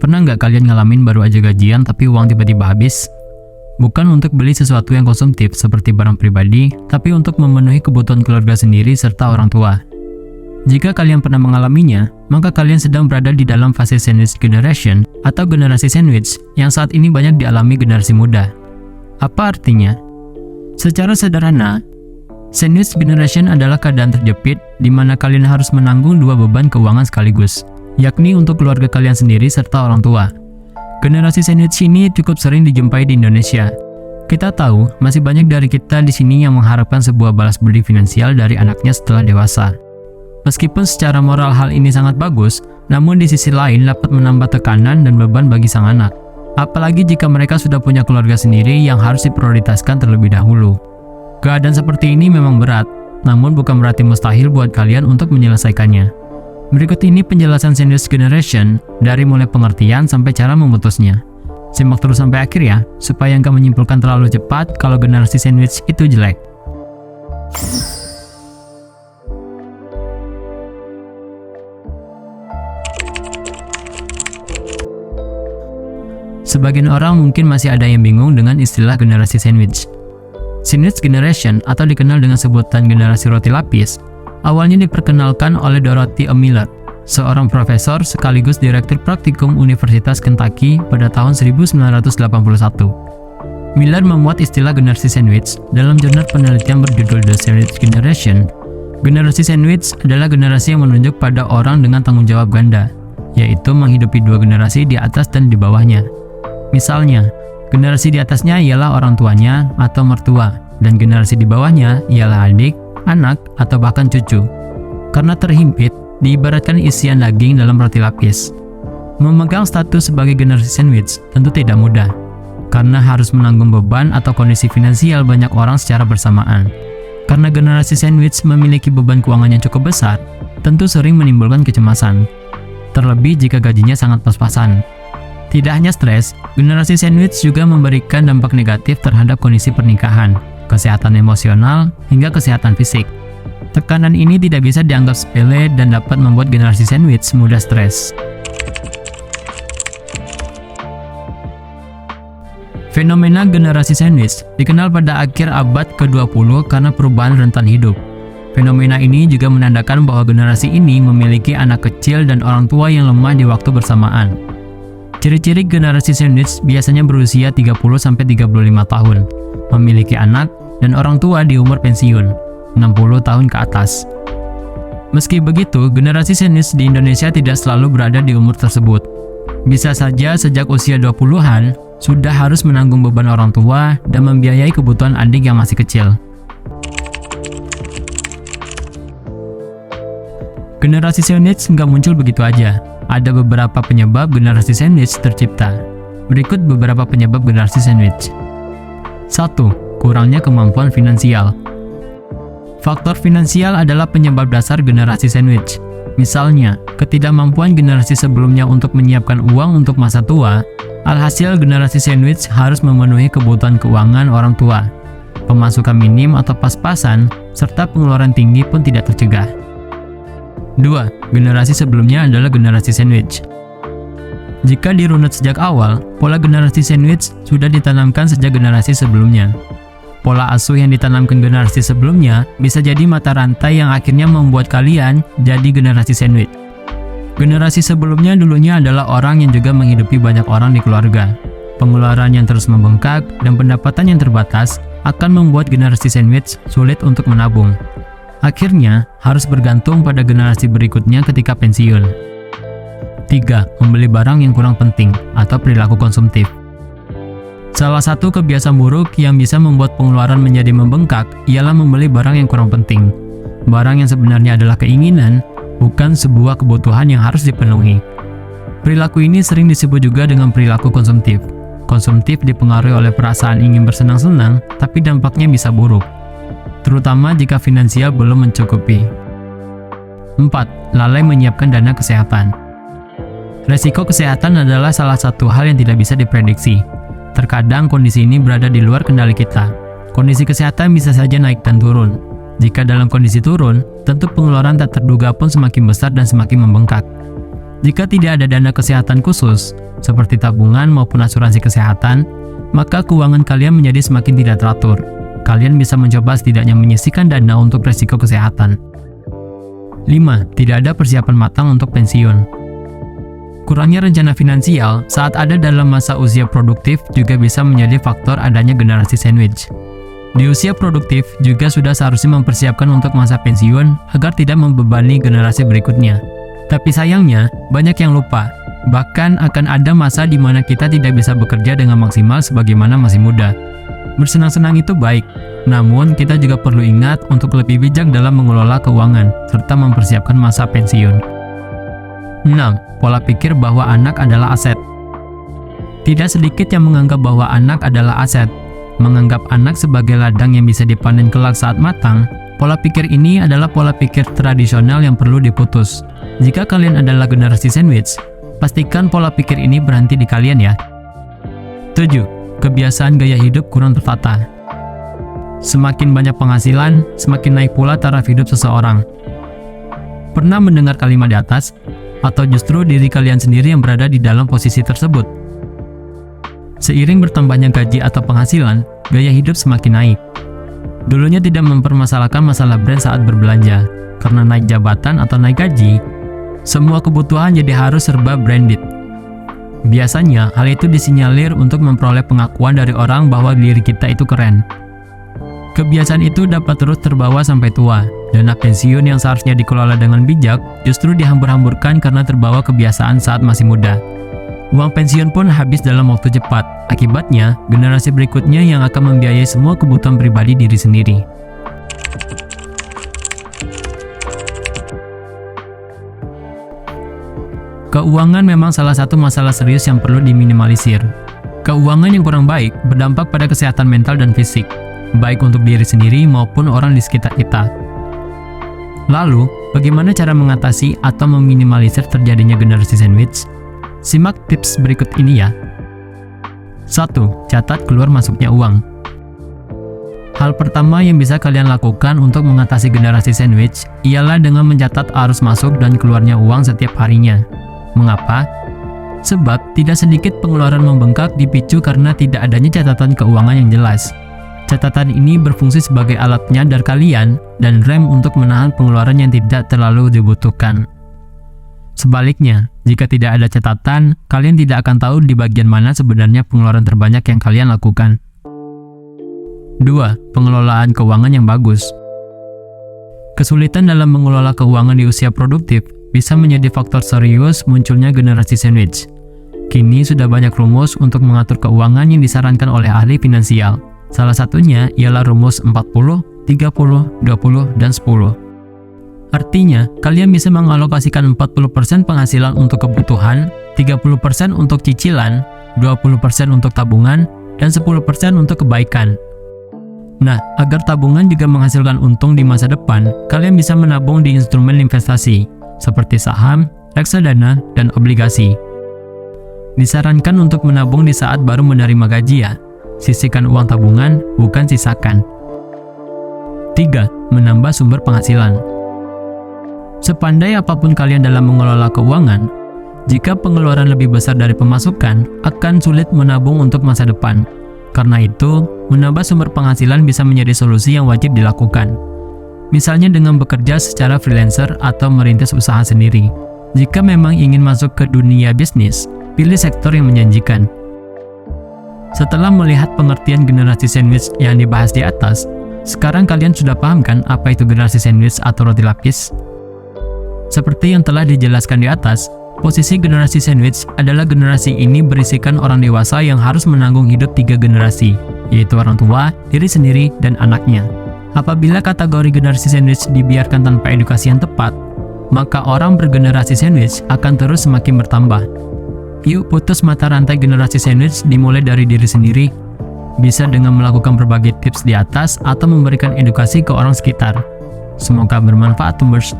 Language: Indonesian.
Pernah nggak kalian ngalamin baru aja gajian tapi uang tiba-tiba habis? Bukan untuk beli sesuatu yang konsumtif seperti barang pribadi, tapi untuk memenuhi kebutuhan keluarga sendiri serta orang tua. Jika kalian pernah mengalaminya, maka kalian sedang berada di dalam fase sandwich generation atau generasi sandwich yang saat ini banyak dialami generasi muda. Apa artinya? Secara sederhana, sandwich generation adalah keadaan terjepit di mana kalian harus menanggung dua beban keuangan sekaligus, yakni untuk keluarga kalian sendiri serta orang tua. Generasi sandwich ini cukup sering dijumpai di Indonesia. Kita tahu, masih banyak dari kita di sini yang mengharapkan sebuah balas budi finansial dari anaknya setelah dewasa. Meskipun secara moral hal ini sangat bagus, namun di sisi lain dapat menambah tekanan dan beban bagi sang anak. Apalagi jika mereka sudah punya keluarga sendiri yang harus diprioritaskan terlebih dahulu. Keadaan seperti ini memang berat, namun bukan berarti mustahil buat kalian untuk menyelesaikannya. Berikut ini penjelasan sandwich generation dari mulai pengertian sampai cara memutusnya. Simak terus sampai akhir ya, supaya nggak menyimpulkan terlalu cepat kalau generasi sandwich itu jelek. Sebagian orang mungkin masih ada yang bingung dengan istilah generasi sandwich. Sandwich generation atau dikenal dengan sebutan generasi roti lapis, awalnya diperkenalkan oleh Dorothy A. Miller, seorang profesor sekaligus direktur praktikum Universitas Kentucky pada tahun 1981. Miller memuat istilah generasi sandwich dalam jurnal penelitian berjudul The Sandwich Generation. Generasi sandwich adalah generasi yang menunjuk pada orang dengan tanggung jawab ganda, yaitu menghidupi dua generasi di atas dan di bawahnya. Misalnya, generasi di atasnya ialah orang tuanya atau mertua, dan generasi di bawahnya ialah adik, anak, atau bahkan cucu. Karena terhimpit, diibaratkan isian daging dalam roti lapis. Memegang status sebagai generasi sandwich tentu tidak mudah, karena harus menanggung beban atau kondisi finansial banyak orang secara bersamaan. Karena generasi sandwich memiliki beban keuangan yang cukup besar, tentu sering menimbulkan kecemasan. Terlebih jika gajinya sangat pas-pasan. Tidak hanya stres, generasi sandwich juga memberikan dampak negatif terhadap kondisi pernikahan, kesehatan emosional, hingga kesehatan fisik. Tekanan ini tidak bisa dianggap sepele dan dapat membuat generasi sandwich mudah stres. Fenomena generasi sandwich dikenal pada akhir abad ke-20 karena perubahan rentan hidup. Fenomena ini juga menandakan bahwa generasi ini memiliki anak kecil dan orang tua yang lemah di waktu bersamaan. Ciri-ciri generasi sandwich biasanya berusia 30-35 tahun, memiliki anak, dan orang tua di umur pensiun, 60 tahun ke atas. Meski begitu, generasi sandwich di Indonesia tidak selalu berada di umur tersebut. Bisa saja sejak usia 20-an, sudah harus menanggung beban orang tua dan membiayai kebutuhan adik yang masih kecil. Generasi sandwich nggak muncul begitu aja. Ada beberapa penyebab generasi sandwich tercipta. Berikut beberapa penyebab generasi sandwich. 1. Kurangnya kemampuan finansial. Faktor finansial adalah penyebab dasar generasi sandwich. Misalnya, ketidakmampuan generasi sebelumnya untuk menyiapkan uang untuk masa tua, alhasil generasi sandwich harus memenuhi kebutuhan keuangan orang tua. Pemasukan minim atau pas-pasan, serta pengeluaran tinggi pun tidak tercegah. 2. Generasi sebelumnya adalah generasi sandwich. Jika dirunut sejak awal, pola generasi sandwich sudah ditanamkan sejak generasi sebelumnya. Pola asuh yang ditanamkan generasi sebelumnya bisa jadi mata rantai yang akhirnya membuat kalian jadi generasi sandwich. Generasi sebelumnya dulunya adalah orang yang juga menghidupi banyak orang di keluarga. Pengeluaran yang terus membengkak dan pendapatan yang terbatas akan membuat generasi sandwich sulit untuk menabung. Akhirnya, harus bergantung pada generasi berikutnya ketika pensiun. 3. Membeli barang yang kurang penting atau perilaku konsumtif. Salah satu kebiasaan buruk yang bisa membuat pengeluaran menjadi membengkak ialah membeli barang yang kurang penting. Barang yang sebenarnya adalah keinginan, bukan sebuah kebutuhan yang harus dipenuhi. Perilaku ini sering disebut juga dengan perilaku konsumtif. Konsumtif dipengaruhi oleh perasaan ingin bersenang-senang, tapi dampaknya bisa buruk, terutama jika finansial belum mencukupi. 4. Lalai menyiapkan dana kesehatan. Resiko kesehatan adalah salah satu hal yang tidak bisa diprediksi. Terkadang kondisi ini berada di luar kendali kita. Kondisi kesehatan bisa saja naik dan turun. Jika dalam kondisi turun, tentu pengeluaran tak terduga pun semakin besar dan semakin membengkak. Jika tidak ada dana kesehatan khusus, seperti tabungan maupun asuransi kesehatan, maka keuangan kalian menjadi semakin tidak teratur. Kalian bisa mencoba setidaknya menyisihkan dana untuk resiko kesehatan. 5. Tidak ada persiapan matang untuk pensiun. Kurangnya rencana finansial saat ada dalam masa usia produktif juga bisa menjadi faktor adanya generasi sandwich. Di usia produktif juga sudah seharusnya mempersiapkan untuk masa pensiun agar tidak membebani generasi berikutnya. Tapi sayangnya, banyak yang lupa. Bahkan akan ada masa di mana kita tidak bisa bekerja dengan maksimal sebagaimana masih muda. Bersenang-senang itu baik, namun kita juga perlu ingat untuk lebih bijak dalam mengelola keuangan, serta mempersiapkan masa pensiun. 6. Pola pikir bahwa anak adalah aset. Tidak sedikit yang menganggap bahwa anak adalah aset. Menganggap anak sebagai ladang yang bisa dipanen kelak saat matang, pola pikir ini adalah pola pikir tradisional yang perlu diputus. Jika kalian adalah generasi sandwich, pastikan pola pikir ini berhenti di kalian ya. 7. Kebiasaan gaya hidup kurang tertata. Semakin banyak penghasilan, semakin naik pula taraf hidup seseorang. Pernah mendengar kalimat di atas? Atau justru diri kalian sendiri yang berada di dalam posisi tersebut? Seiring bertambahnya gaji atau penghasilan, gaya hidup semakin naik. Dulunya tidak mempermasalahkan masalah brand saat berbelanja, karena naik jabatan atau naik gaji, semua kebutuhan jadi harus serba branded. Biasanya, hal itu disinyalir untuk memperoleh pengakuan dari orang bahwa diri kita itu keren. Kebiasaan itu dapat terus terbawa sampai tua. Dana pensiun yang seharusnya dikelola dengan bijak justru dihambur-hamburkan karena terbawa kebiasaan saat masih muda. Uang pensiun pun habis dalam waktu cepat. Akibatnya, generasi berikutnya yang akan membiayai semua kebutuhan pribadi diri sendiri. Keuangan memang salah satu masalah serius yang perlu diminimalisir. Keuangan yang kurang baik berdampak pada kesehatan mental dan fisik, baik untuk diri sendiri maupun orang di sekitar kita. Lalu, bagaimana cara mengatasi atau meminimalisir terjadinya generasi sandwich? Simak tips berikut ini ya. 1. Catat keluar masuknya uang. Hal pertama yang bisa kalian lakukan untuk mengatasi generasi sandwich ialah dengan mencatat arus masuk dan keluarnya uang setiap harinya. Mengapa? Sebab tidak sedikit pengeluaran membengkak dipicu karena tidak adanya catatan keuangan yang jelas. Catatan ini berfungsi sebagai alat penyadar kalian dan rem untuk menahan pengeluaran yang tidak terlalu dibutuhkan. Sebaliknya, jika tidak ada catatan, kalian tidak akan tahu di bagian mana sebenarnya pengeluaran terbanyak yang kalian lakukan. 2. Pengelolaan keuangan yang bagus. Kesulitan dalam mengelola keuangan di usia produktif bisa menjadi faktor serius munculnya generasi sandwich. Kini sudah banyak rumus untuk mengatur keuangan yang disarankan oleh ahli finansial. Salah satunya ialah rumus 40, 30, 20, dan 10. Artinya, kalian bisa mengalokasikan 40% penghasilan untuk kebutuhan, 30% untuk cicilan, 20% untuk tabungan, dan 10% untuk kebaikan. Nah, agar tabungan juga menghasilkan untung di masa depan, kalian bisa menabung di instrumen investasi, seperti saham, reksadana, dan obligasi. Disarankan untuk menabung di saat baru menerima gaji ya. Sisihkan uang tabungan, bukan sisakan. 3. Menambah sumber penghasilan. Sepandai apapun kalian dalam mengelola keuangan, jika pengeluaran lebih besar dari pemasukan, akan sulit menabung untuk masa depan. Karena itu, menambah sumber penghasilan bisa menjadi solusi yang wajib dilakukan. Misalnya dengan bekerja secara freelancer atau merintis usaha sendiri. Jika memang ingin masuk ke dunia bisnis, pilih sektor yang menjanjikan. Setelah melihat pengertian generasi sandwich yang dibahas di atas, sekarang kalian sudah paham kan apa itu generasi sandwich atau roti lapis? Seperti yang telah dijelaskan di atas, posisi generasi sandwich adalah generasi ini berisikan orang dewasa yang harus menanggung hidup 3 generasi, yaitu orang tua, diri sendiri, dan anaknya. Apabila kategori generasi sandwich dibiarkan tanpa edukasi yang tepat, maka orang bergenerasi sandwich akan terus semakin bertambah. Yuk putus mata rantai generasi sandwich dimulai dari diri sendiri. Bisa dengan melakukan berbagai tips di atas atau memberikan edukasi ke orang sekitar. Semoga bermanfaat, Tumbers.